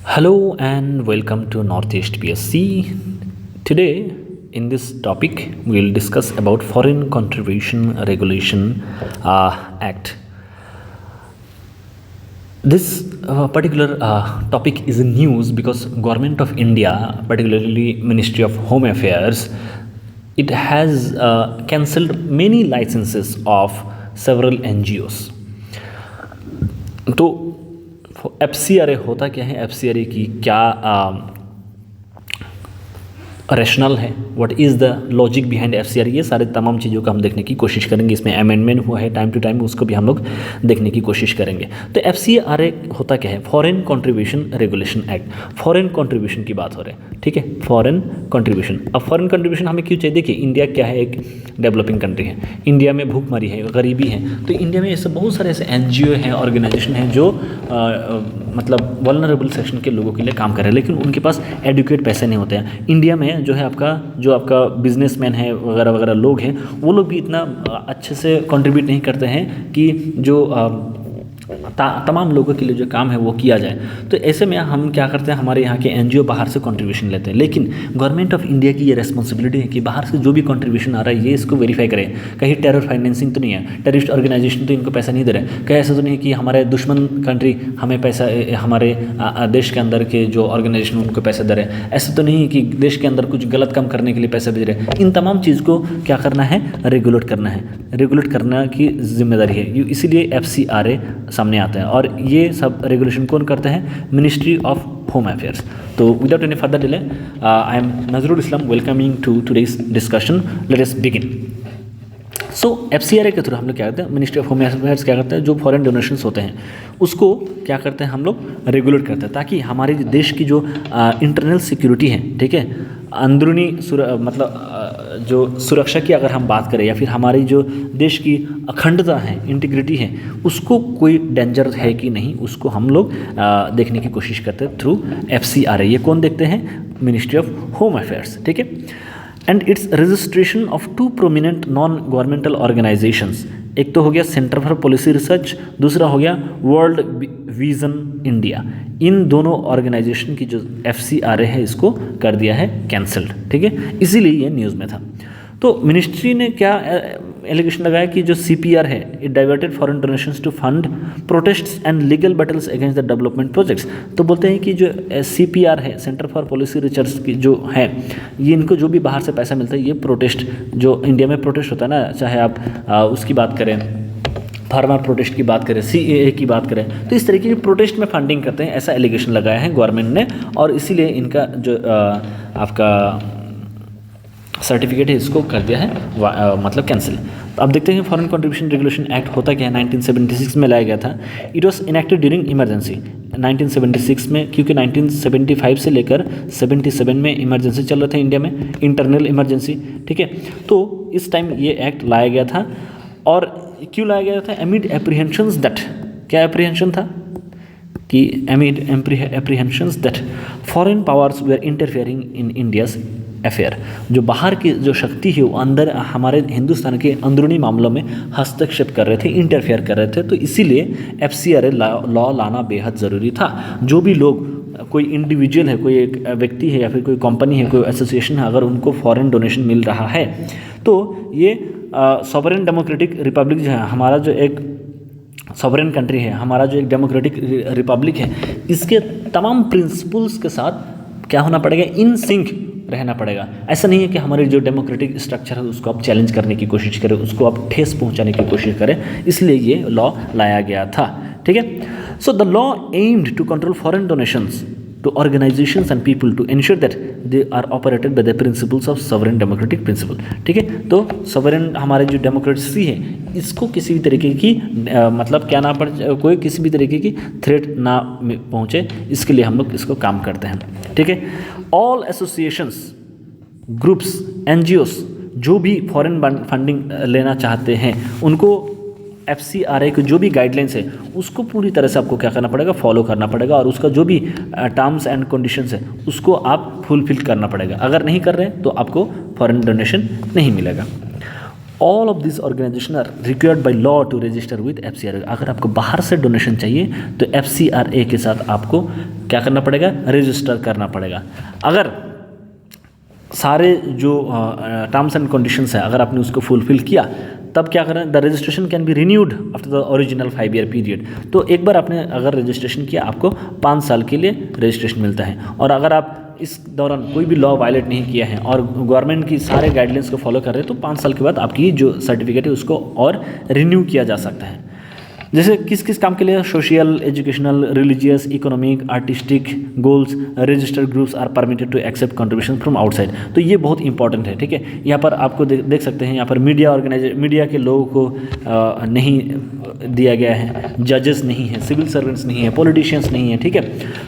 Hello and welcome to Northeast PSC. Today, in this topic, we will discuss about Foreign Contribution Regulation Act. This particular topic is in news because Government of India, particularly Ministry of Home Affairs, it has cancelled many licenses of several NGOs. तो FCRA होता क्या है, FCRA की क्या rational है, what is the logic behind FCRA, ये सारे तमाम चीज़ों को हम देखने की कोशिश करेंगे. इसमें अमेंडमेंट हुआ है टाइम टू टाइम, उसको भी हम लोग देखने की कोशिश करेंगे. तो FCRA होता क्या है, foreign contribution regulation act. Foreign contribution की बात हो रही है, ठीक है, फॉरेन कंट्रीब्यूशन. अब फॉरेन कंट्रीब्यूशन हमें क्यों चाहिए? देखिए, इंडिया क्या है, एक डेवलपिंग कंट्री है. इंडिया में भूखमरी है, गरीबी है, तो इंडिया में ऐसे बहुत सारे ऐसे NGO हैं, ऑर्गेनाइजेशन हैं जो मतलब वल्नरेबल सेक्शन के लोगों के लिए काम कर रहे हैं, लेकिन उनके पास एडुकेट पैसे नहीं होते हैं. इंडिया में जो है आपका बिजनेसमैन है वगैरह वगैरह लोग हैं, वो लोग भी इतना अच्छे से कंट्रीब्यूट नहीं करते हैं कि जो तमाम लोगों के लिए जो काम है वो किया जाए. तो ऐसे में हम क्या करते हैं, हमारे यहाँ के NGO बाहर से कंट्रीब्यूशन लेते हैं, लेकिन गवर्नमेंट ऑफ इंडिया की ये रिस्पॉन्सिबिलिटी है कि बाहर से जो भी कंट्रीब्यूशन आ रहा है ये इसको वेरीफाई करें. कहीं टेरर फाइनेंसिंग तो नहीं है, टेररिस्ट ऑर्गेनाइजेशन तो इनको पैसा नहीं दे रहे, कहीं ऐसा तो नहीं कि हमारे दुश्मन कंट्री हमें पैसा, हमारे देश के अंदर के जो ऑर्गेनाइजेशन उनको पैसे दे रहे हैं, ऐसा तो नहीं कि देश के अंदर कुछ गलत काम करने के लिए पैसे भेज रहे हैं. इन तमाम चीज़ को क्या करना है, रेगुलेट करना है, रेगुलेट करना की जिम्मेदारी है. इसीलिए FCRA सामने आता है, और ये सब रेगुलेशन कौन करते हैं, मिनिस्ट्री ऑफ होम अफेयर्स. तो without any further delay, I am Nazrul Islam welcoming to today's discussion. Let us begin. So FCRA के थ्रू हम लोग क्या करते हैं, मिनिस्ट्री ऑफ होम अफेयर्स क्या करते हैं, जो फॉरेन डोनेशंस होते हैं उसको क्या करते हैं, हम लोग रेगुलेट करते हैं, ताकि हमारे देश की जो इंटरनल सिक्योरिटी है, ठीक है, अंदरूनी जो सुरक्षा की अगर हम बात करें, या फिर हमारी जो देश की अखंडता है, इंटीग्रिटी है, उसको कोई डेंजर है कि नहीं, उसको हम लोग देखने की कोशिश करते हैं थ्रू FCRA. ये कौन देखते हैं, मिनिस्ट्री ऑफ होम अफेयर्स, ठीक है. And it's registration of 2 prominent non governmental organisations. एक तो हो गया सेंटर फॉर पॉलिसी रिसर्च, दूसरा हो गया वर्ल्ड विजन इंडिया. इन दोनों ऑर्गेनाइजेशन की जो FCRA है इसको कर दिया है कैंसल्ड, ठीक है, इसीलिए ये न्यूज़ में था. तो मिनिस्ट्री ने क्या एलिगेशन लगाया कि जो CPR है, it diverted foreign donations to fund protests and legal battles against the development projects. तो बोलते हैं कि जो CPR है, सेंटर फॉर पॉलिसी रिसर्च की जो है, ये इनको जो भी बाहर से पैसा मिलता है, ये प्रोटेस्ट जो इंडिया में प्रोटेस्ट होता है ना, चाहे आप उसकी बात करें, फार्मर प्रोटेस्ट की बात करें, CAA की बात करें, तो इस तरीके के प्रोटेस्ट में फंडिंग करते हैं, ऐसा एलिगेशन लगाया है गवर्नमेंट ने, और इसीलिए इनका जो आपका सर्टिफिकेट है इसको कर दिया है मतलब कैंसिल. अब देखते हैं फॉरेन कंट्रीब्यूशन रेगुलेशन एक्ट होता क्या है. 1976 में लाया गया था. It was enacted during emergency 1976 में, क्योंकि 1975 से लेकर 77 में इमरजेंसी चल रहा था इंडिया में, इंटरनल इमरजेंसी, ठीक है. तो इस टाइम ये एक्ट लाया गया था. और क्यों लाया गया था, एमिड एप्रीहेंशंस दैट, क्या एप्रीहेंशन था कि amid apprehensions that foreign powers were interfering in India's affair. जो बाहर की जो शक्ति है वो अंदर हमारे हिंदुस्तान के अंदरूनी मामलों में हस्तक्षेप कर रहे थे, इंटरफेयर कर रहे थे. तो इसीलिए FCRA लॉ लाना बेहद ज़रूरी था. जो भी लोग, कोई इंडिविजुअल है, कोई एक व्यक्ति है, या फिर कोई कंपनी है, कोई एसोसिएशन है, अगर उनको फॉरेन डोनेशन मिल रहा है, तो ये सॉवरेन डेमोक्रेटिक रिपब्लिक जो है, हमारा जो एक सॉवरेन कंट्री है, हमारा जो एक डेमोक्रेटिक रिपब्लिक है, इसके तमाम प्रिंसिपल्स के साथ क्या होना पड़ेगा, इन सिंक रहना पड़ेगा. ऐसा नहीं है कि हमारे जो डेमोक्रेटिक स्ट्रक्चर है उसको आप चैलेंज करने की कोशिश करें, उसको आप ठेस पहुंचाने की कोशिश करें, इसलिए ये लॉ लाया गया था, ठीक है. So the law aimed to control foreign donations to organizations and people to ensure that they are operated by the principles of sovereign democratic principle, ठीक है. तो sovereign हमारे जो डेमोक्रेसी है, इसको किसी भी तरीके की मतलब क्या ना पड़, कोई किसी भी तरीके की थ्रेट ना पहुँचे, इसके लिए हम लोग इसको काम करते हैं, ठीक है. ऑल एसोसिएशंस, ग्रुप्स, NGOs जो भी फॉरेन फंडिंग लेना चाहते हैं, उनको FCRA की जो भी गाइडलाइंस है उसको पूरी तरह से आपको क्या करना पड़ेगा, फॉलो करना पड़ेगा, और उसका जो भी टर्म्स एंड कंडीशंस है उसको आप फुलफिल करना पड़ेगा. अगर नहीं कर रहे हैं तो आपको फॉरेन डोनेशन नहीं मिलेगा. All of this organisation are required by law to register with FCRA. अगर आपको बाहर से डोनेशन चाहिए तो FCRA के साथ आपको क्या करना पड़ेगा, रजिस्टर करना पड़ेगा। अगर सारे जो टर्म्स एंड कंडीशंस है अगर आपने उसको फुलफिल किया तब क्या करें, the registration can be renewed after the original 5 year period. तो एक बार आपने अगर रजिस्ट्रेशन किया आपको 5 साल के लिए रजिस्ट्रेशन मिलता है। और अगर आप इस दौरान कोई भी लॉ वायलेट नहीं किया है और गवर्नमेंट की सारे गाइडलाइंस को फॉलो कर रहे हैं तो 5 साल के बाद आपकी जो सर्टिफिकेट है उसको और रिन्यू किया जा सकता है। जैसे किस किस काम के लिए, social, educational, religious, economic, artistic goals, registered groups are permitted to accept contribution from outside. तो ये बहुत इंपॉर्टेंट है, ठीक है। यहाँ पर आपको देख सकते हैं, यहाँ पर मीडिया के लोगों को नहीं दिया गया है, जजेस नहीं है, सिविल सर्वेंट्स नहीं है, पॉलिटिशियंस नहीं है, ठीक है।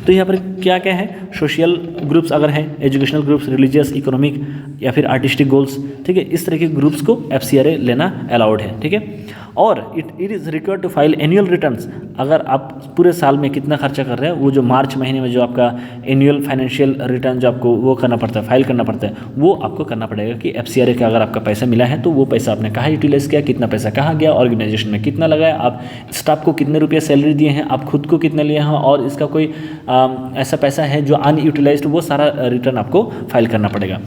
तो यहाँ पर क्या क्या है, सोशल ग्रुप्स अगर हैं, एजुकेशनल ग्रुप्स, रिलीजियस, इकोनॉमिक या फिर आर्टिस्टिक गोल्स, ठीक है, इस तरह के ग्रुप्स को FCRA लेना अलाउड है, ठीक है। और it is required to file annual returns. अगर आप पूरे साल में कितना खर्चा कर रहे हैं, वो जो मार्च महीने में जो आपका एनुअल फाइनेंशियल रिटर्न जो आपको वो करना पड़ता है, फाइल करना पड़ता है, वो आपको करना पड़ेगा कि FCRA का अगर आपका पैसा मिला है तो वो पैसा आपने कहाँ यूटिलाइज़ किया, कितना पैसा कहाँ गया, ऑर्गेनाइजेशन में कितना लगाया, आप स्टाफ को कितने रुपये सैलरी दिए हैं, आप खुद को कितने लिए हैं, और इसका कोई ऐसा पैसा है जो अनयूटिलाइज्ड, वो सारा रिटर्न आपको फाइल करना पड़ेगा।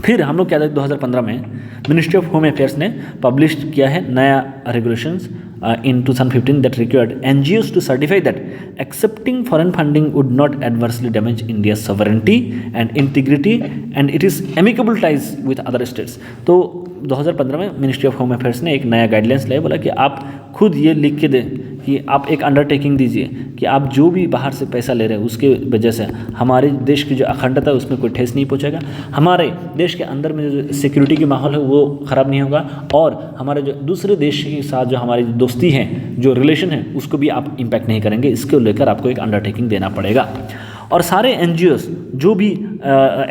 फिर हम लोग क्या 2015 में मिनिस्ट्री ऑफ होम अफेयर्स ने पब्लिश किया है नया regulations in 2015 that required NGOs to certify that accepting foreign funding would not adversely damage India's sovereignty and integrity and it is amicable ties with other states। तो 2015 में ministry of home affairs ने एक नया guidelines लाया, बोला कि आप खुद ये लिख के दें कि आप एक अंडरटेकिंग दीजिए कि आप जो भी बाहर से पैसा ले रहे हैं उसके वजह से हमारे देश की जो अखंडता है उसमें कोई ठेस नहीं पहुंचेगा, हमारे देश के अंदर में जो सिक्योरिटी की माहौल है वो ख़राब नहीं होगा, और हमारे जो दूसरे देश के साथ जो हमारी दोस्ती है, जो रिलेशन है, उसको भी आप इम्पैक्ट नहीं करेंगे। इसको लेकर आपको एक अंडरटेकिंग देना पड़ेगा। और सारे NGOs जो भी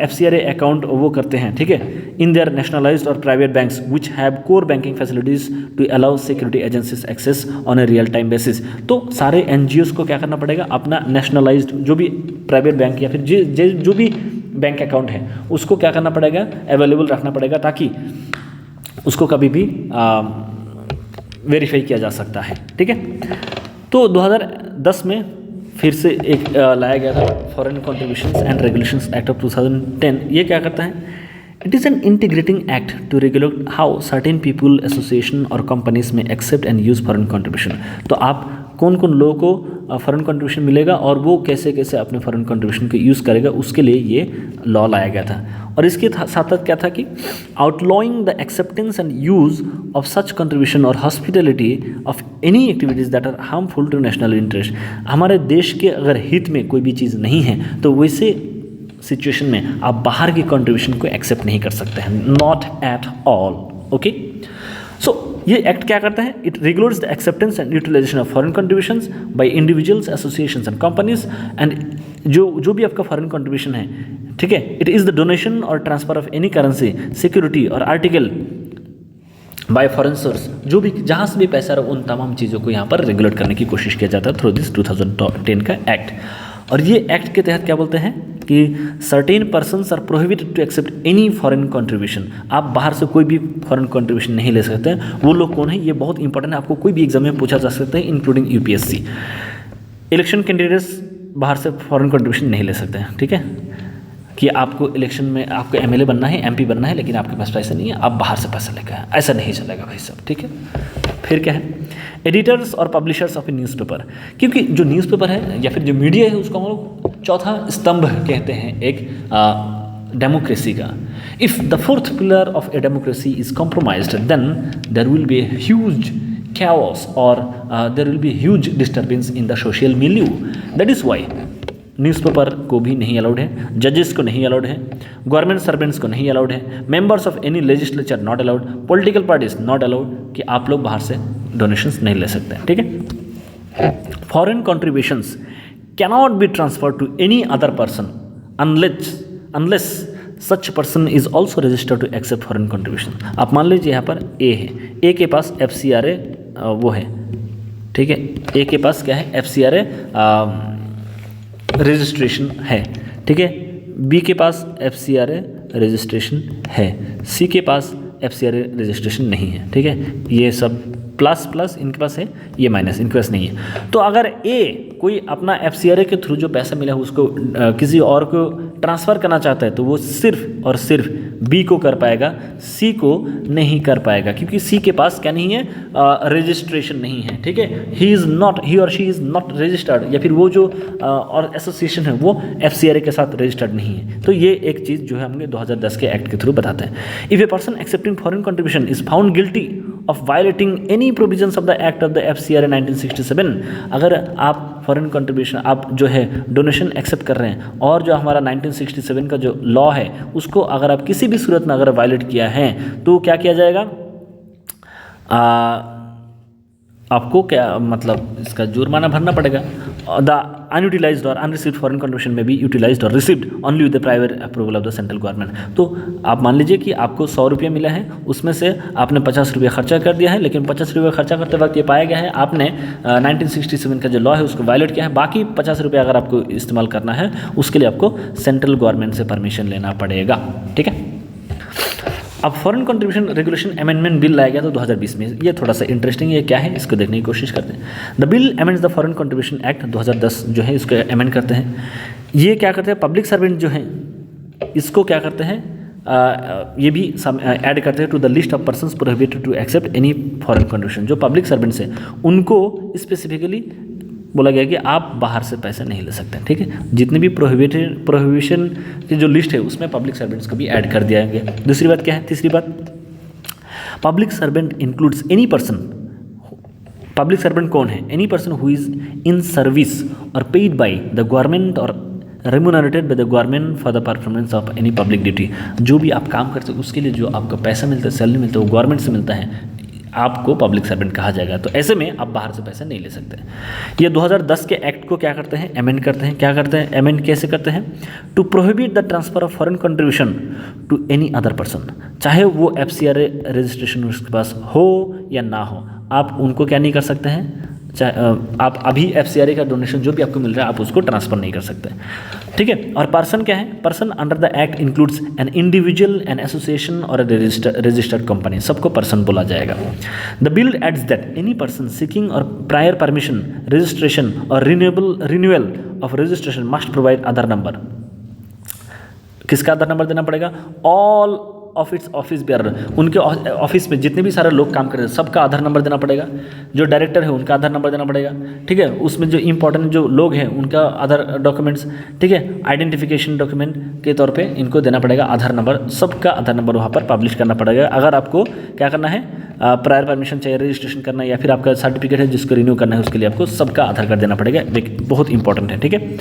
FCRA अकाउंट वो करते हैं, ठीक है, इन देयर नेशनलाइज्ड और private banks which have core banking facilities to allow security agencies access on a real time basis. तो सारे NGOs को क्या करना पड़ेगा, अपना नेशनलाइज्ड जो भी प्राइवेट बैंक या फिर जो भी बैंक अकाउंट है उसको क्या करना पड़ेगा, अवेलेबल रखना पड़ेगा, ताकि उसको कभी भी वेरीफाई किया जा सकता है, ठीक है। तो 2010 में फिर से एक लाया गया था foreign contributions and regulations act of 2010। ये क्या करता है, it is an integrating act to regulate how certain people, association और companies may accept and use foreign contribution. तो आप कौन कौन लोगों को फॉरेन कॉन्ट्रीब्यूशन मिलेगा और वो कैसे कैसे अपने फॉरेन कॉन्ट्रीब्यूशन को यूज़ करेगा, उसके लिए ये लॉ लाया गया था। और इसके साथ साथ क्या था कि outlawing the acceptance and use of such contribution और hospitality of any activities that are harmful to national interest. हमारे देश के अगर हित में कोई भी चीज़ नहीं है तो वैसे सिचुएशन में आप बाहर की कंट्रीब्यूशन को एक्सेप्ट नहीं कर सकते हैं, not at all, okay. So ये एक्ट क्या करता है, it regulates the acceptance and utilisation of foreign contributions by individuals, associations and companies and जो भी आपका फॉरेन कंट्रीब्यूशन है, ठीक है, इट इज़ द डोनेशन और transfer of any currency, security और आर्टिकल बाय फॉरेन सोर्स, जो भी जहाँ से भी पैसा रहा उन तमाम चीज़ों को यहाँ पर रेगुलेट करने की कोशिश किया जाता है थ्रू दिस 2010 का एक्ट। और ये एक्ट के तहत क्या बोलते हैं कि certain persons are prohibited to accept any foreign contribution. आप बाहर से कोई भी फॉरेन कंट्रीब्यूशन नहीं ले सकते हैं। वो लोग कौन है, ये बहुत इंपॉर्टेंट है, आपको कोई भी एग्जाम में पूछा जा सकता है, इंक्लूडिंग UPSC। इलेक्शन कैंडिडेट्स बाहर से फॉरेन कंट्रीब्यूशन नहीं ले सकते हैं, ठीक है, कि आपको इलेक्शन में आपको MLA बनना है, MP बनना है, लेकिन आपके पास पैसा नहीं है, आप बाहर से पैसा लेकर आए, ऐसा नहीं चलेगा भाई साहब, ठीक है। फिर क्या है, एडिटर्स और पब्लिशर्स ऑफ ए न्यूज़पेपर, क्योंकि जो न्यूज़पेपर है या फिर जो मीडिया है उसको हम लोग चौथा स्तंभ कहते हैं एक डेमोक्रेसी का। If the fourth pillar of a democracy is compromised then there will be a huge chaos or there will be huge disturbance in the social milieu. That is why newspaper को भी नहीं allowed है, जजेस को नहीं allowed है, government servants को नहीं अलाउड है, members of any legislature not allowed, political parties not allowed, कि आप लोग बाहर से डोनेशंस नहीं ले सकते हैं, ठीक है। Foreign contributions cannot be transfer to any other person unless such person is also registered to accept foreign contribution. आप मान लीजिए यहाँ पर ए है, ए के पास FCRA वो है, ठीक है, ए के पास क्या है, FCRA रजिस्ट्रेशन है, ठीक है, बी के पास FCRA रजिस्ट्रेशन है, सी के पास FCRA रजिस्ट्रेशन नहीं है, ठीक है। ये सब प्लस प्लस इनके पास है, ये माइनस इनके पास नहीं है। तो अगर ए कोई अपना FCRA के थ्रू जो पैसा मिला है उसको किसी और को ट्रांसफ़र करना चाहता है तो वो सिर्फ और सिर्फ B को कर पाएगा, C को नहीं कर पाएगा, क्योंकि C के पास क्या नहीं है, रजिस्ट्रेशन नहीं है। ठीक है, ही और शी इज़ नॉट रजिस्टर्ड, या फिर वो जो और एसोसिएशन है वो FCRA के साथ रजिस्टर्ड नहीं है। तो ये एक चीज़ जो है हमें 2010 के एक्ट के थ्रू बताते हैं। If a person accepting foreign contribution is found guilty of violating any provisions of the act of the FCRA 1967, अगर आप फॉरेन कंट्रीब्यूशन आप जो है डोनेशन एक्सेप्ट कर रहे हैं और जो हमारा 1967 का जो लॉ है उसको अगर आप किसी भी सूरत में अगर वायलेट किया है तो क्या किया जाएगा, आपको क्या मतलब इसका जुर्माना भरना पड़ेगा। द अनयूटिलाइज्ड और अनरिसीव्ड फॉरेन कंट्रीब्यूशन में बी यूटिलाइज्ड और received only with the private approval of the central government. तो आप मान लीजिए कि आपको 100 रुपये मिला है, उसमें से आपने 50 रुपये खर्चा कर दिया है, लेकिन 50 रुपये खर्चा करते वक्त ये पाया गया है आपने 1967 का जो लॉ है उसको वायलेट किया है। बाकी 50 रुपये अगर आपको इस्तेमाल करना है उसके लिए आपको सेंट्रल गवर्नमेंट से परमिशन लेना पड़ेगा। ठीक है, अब foreign contribution regulation amendment bill लाया गया तो 2020 में, ये थोड़ा सा इंटरेस्टिंग, ये क्या है इसको देखने की कोशिश करते हैं। The bill amends the foreign contribution act 2010 जो है इसको अमेंड करते हैं। ये क्या करते हैं, पब्लिक सर्वेंट जो हैं इसको क्या करते हैं, ये भी ऐड करते हैं to the list of persons prohibited to accept any foreign contribution. जो पब्लिक सर्वेंट्स हैं उनको स्पेसिफिकली बोला गया कि आप बाहर से पैसे नहीं ले सकते। ठीक है, जितने भी प्रोहिबिशन की जो लिस्ट है उसमें पब्लिक सर्वेंट्स को भी ऐड कर दिया गया। दूसरी बात क्या है, तीसरी बात, public servant includes any person. Public servant कौन है, any person who is in service और पेड बाय द गवर्नमेंट और remunerated by the government for the performance of any public duty. जो भी आप काम करते हो उसके लिए जो आपका पैसा मिलता है, सैलरी मिलता है, वो गवर्नमेंट से मिलता है, आपको पब्लिक सर्वेंट कहा जाएगा। तो ऐसे में आप बाहर से पैसे नहीं ले सकते। ये 2010 के एक्ट को क्या करते हैं, अमेंड करते हैं। क्या करते हैं, अमेंड कैसे करते हैं, to prohibit the transfer of foreign contribution to any other person. चाहे वो FCRA रजिस्ट्रेशन उसके पास हो या ना हो, आप उनको क्या नहीं कर सकते हैं, चाहे आप अभी FCRA का डोनेशन जो भी आपको मिल रहा है आप उसको ट्रांसफ़र नहीं कर सकते। ठीक है, और पर्सन क्या है, person under the act includes an individual, an association और रजिस्टर्ड कंपनी, सबको पर्सन बोला जाएगा। The bill adds that any person seeking और प्रायर परमिशन, रजिस्ट्रेशन और renewal of registration must provide Aadhaar number. किसका आधार नंबर देना पड़ेगा, all of its office bearer, उनके ऑफिस में जितने भी सारे लोग काम कर रहे हैं सबका आधार नंबर देना पड़ेगा। जो डायरेक्टर है उनका आधार नंबर देना पड़ेगा। ठीक है, उसमें जो इंपॉर्टेंट जो लोग हैं उनका आधार डॉक्यूमेंट्स, ठीक है, आइडेंटिफिकेशन डॉक्यूमेंट के तौर पे इनको देना पड़ेगा आधार नंबर, सबका आधार नंबर वहाँ पर पब्लिश करना पड़ेगा। अगर आपको क्या करना है, प्रायर परमिशन चाहिए, रजिस्ट्रेशन करना है, या फिर आपका सर्टिफिकेट है जिसको रिन्यू करना है, उसके लिए आपको सबका आधार कार्ड देना पड़ेगा। बहुत इंपॉर्टेंट है। ठीक है,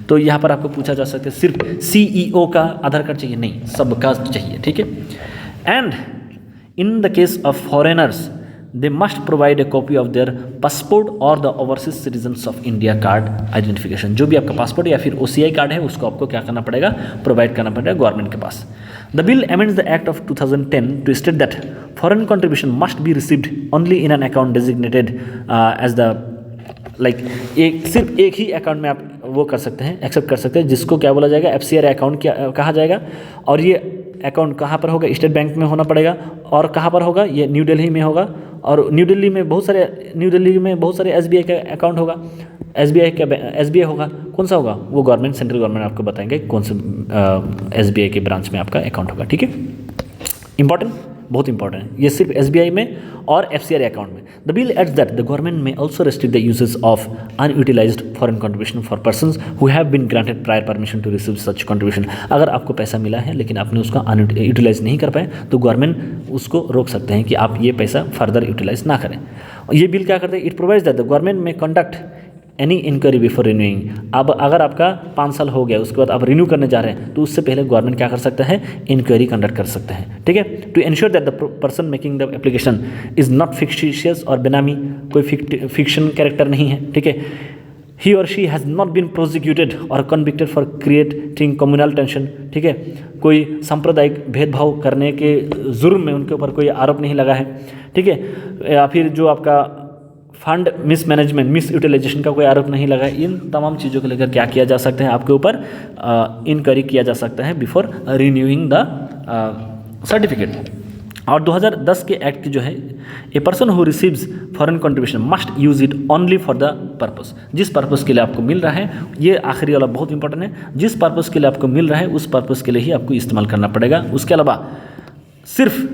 तो यहाँ पर आपको पूछा जा सकता है सिर्फ CEO का आधार कार्ड चाहिए, नहीं, सबका चाहिए। ठीक है, and in the case of foreigners they must provide a copy of their passport और the overseas citizens of India card identification. जो भी आपका पासपोर्ट या फिर OCI कार्ड है उसको आपको क्या करना पड़ेगा, प्रोवाइड करना पड़ेगा गवर्नमेंट के पास। The bill amends the act of 2010 to state that foreign contribution must be received only in an account designated as the सिर्फ एक ही अकाउंट में आप वो कर सकते हैं, एक्सेप्ट कर सकते हैं, जिसको क्या बोला जाएगा, FCRA अकाउंट कहा जाएगा। और ये अकाउंट कहाँ पर होगा, स्टेट बैंक में होना पड़ेगा। और कहाँ पर होगा, ये न्यू दिल्ली में होगा। और न्यू दिल्ली में बहुत सारे SBI का अकाउंट होगा, SBI होगा। कौन सा होगा, वो गवर्नमेंट, सेंट्रल गवर्नमेंट आपको बताएंगे कौन से SBI के ब्रांच में आपका अकाउंट होगा। ठीक है, इंपॉर्टेंट, बहुत इंपॉर्टेंट है ये, सिर्फ SBI में और FCRA अकाउंट में। The bill adds that the government may also restrict the usages of unutilised foreign contribution for persons who have been granted prior permission to receive such contribution. अगर आपको पैसा मिला है लेकिन आपने उसका यूटिलाइज नहीं कर पाए तो गवर्नमेंट उसको रोक सकते हैं कि आप ये पैसा फर्दर यूटिलाइज ना करें। ये बिल क्या करते हैं, it provides that the government may conduct any inquiry before renewing. अब अगर आपका 5 साल हो गया उसके बाद आप रिन्यू करने जा रहे हैं तो उससे पहले गवर्नमेंट क्या कर सकता है, इंक्वायरी कंडक्ट कर सकते हैं। ठीक है, to ensure that the person making the application is not fictitious और बेनामी, कोई फिक्शन कैरेक्टर नहीं है। ठीक है, ही और she has not been prosecuted और convicted for creating communal tension. ठीक है, कोई सांप्रदायिक भेदभाव करने के जुर्म में उनके ऊपर कोई आरोप नहीं लगा है। ठीक है, या फिर जो आपका फंड मिसमैनेजमेंट, मिस यूटिलाइजेशन का कोई आरोप नहीं लगा है। इन तमाम चीज़ों को लेकर क्या किया जा सकता है, आपके ऊपर इंक्वायरी किया जा सकता है बिफोर रिन्यूइंग द सर्टिफिकेट। और 2010 के एक्ट जो है, a person who receives foreign contribution must use it only for the purpose, जिस पर्पस के लिए आपको मिल रहा है, ये आखिरी वाला बहुत इंपॉर्टेंट है, जिस पर्पस के लिए आपको मिल रहा है उस पर्पस के लिए ही आपको इस्तेमाल करना पड़ेगा। उसके अलावा सिर्फ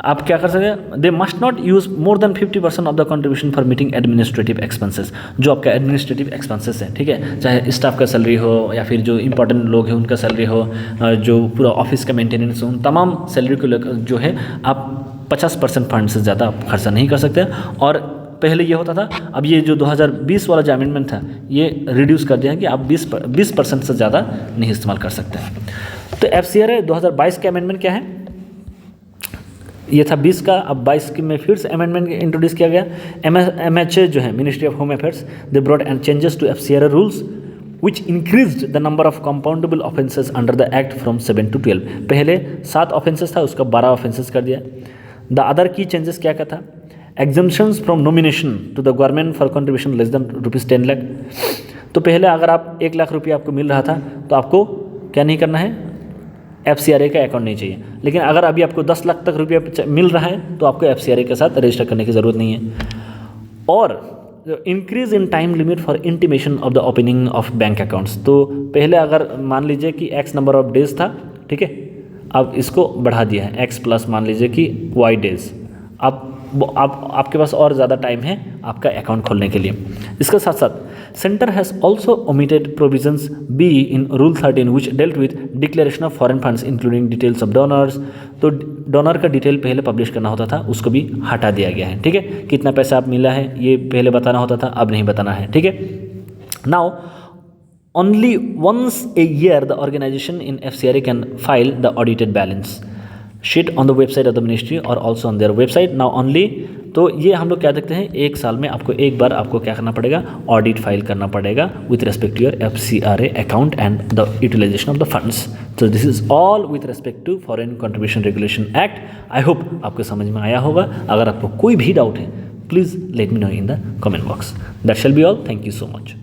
आप क्या कर सकते हैं, they must not use more than 50% of the contribution for meeting administrative expenses, जो आपका एडमिनिस्ट्रेटिव एक्सपेंसेस है, ठीक है, चाहे स्टाफ का सैलरी हो या फिर जो इंपॉर्टेंट लोग हैं उनका सैलरी हो, जो पूरा ऑफिस का मेंटेनेंस हो, उन तमाम सैलरी को लेकर जो है आप 50% फंड से ज़्यादा आप खर्चा नहीं कर सकते। और पहले ये होता था, अब ये जो 2020 वाला जो अमेंडमेंट था ये रिड्यूस कर दिया है कि आप 20% से ज़्यादा नहीं इस्तेमाल कर सकते। तो FCRA 2022 का अमेंडमेंट क्या है, ये था 20 का, अब 22 में फिर से अमेंडमेंट इंट्रोड्यूस किया गया। MHA जो है, ministry of home affairs, they brought and changes to FCRA rules which increased the number of compoundable offences under the act from 7 to 12। पहले 7 ऑफेंसेस था, उसका 12 ऑफेंसेस कर दिया। द अदर की चेंजेस क्या क्या था, exemptions from nomination to the government for contribution less than ₹10 lakh. तो पहले अगर आप 1 लाख रुपया आपको मिल रहा था तो आपको क्या नहीं करना है, FCRA का अकाउंट नहीं चाहिए। लेकिन अगर अभी आपको 10 लाख तक रुपया मिल रहा है तो आपको FCRA के साथ रजिस्टर करने की ज़रूरत नहीं है। और increase in time limit for intimation of the opening of bank accounts, तो पहले अगर मान लीजिए कि X नंबर ऑफ डेज था, ठीक है, अब इसको बढ़ा दिया है X प्लस मान लीजिए कि Y डेज, अब आपके पास और ज़्यादा टाइम है आपका अकाउंट खोलने के लिए। इसके साथ साथ centre has also omitted provisions be in rule 13 which dealt with declaration of foreign funds including details of donors. तो डोनर का डिटेल पहले पब्लिश करना होता था, उसको भी हटा दिया गया है, ठीक है, कितना पैसा आप मिला है ये पहले बताना होता था, अब नहीं बताना है, ठीक है। Now only once a year the organisation in FCRA can file the audited balance sheet on the website of the ministry और also on their website. Now only, तो ये हम लोग क्या देखते हैं, 1 साल में आपको एक बार आपको क्या करना पड़ेगा, ऑडिट फाइल करना पड़ेगा with respect to your FCRA account and the utilisation of the funds. तो this is all with respect to foreign contribution regulation act. I hope आपको समझ में आया होगा। अगर आपको कोई भी डाउट है please let me know in the comment box. That shall be all. Thank you so much.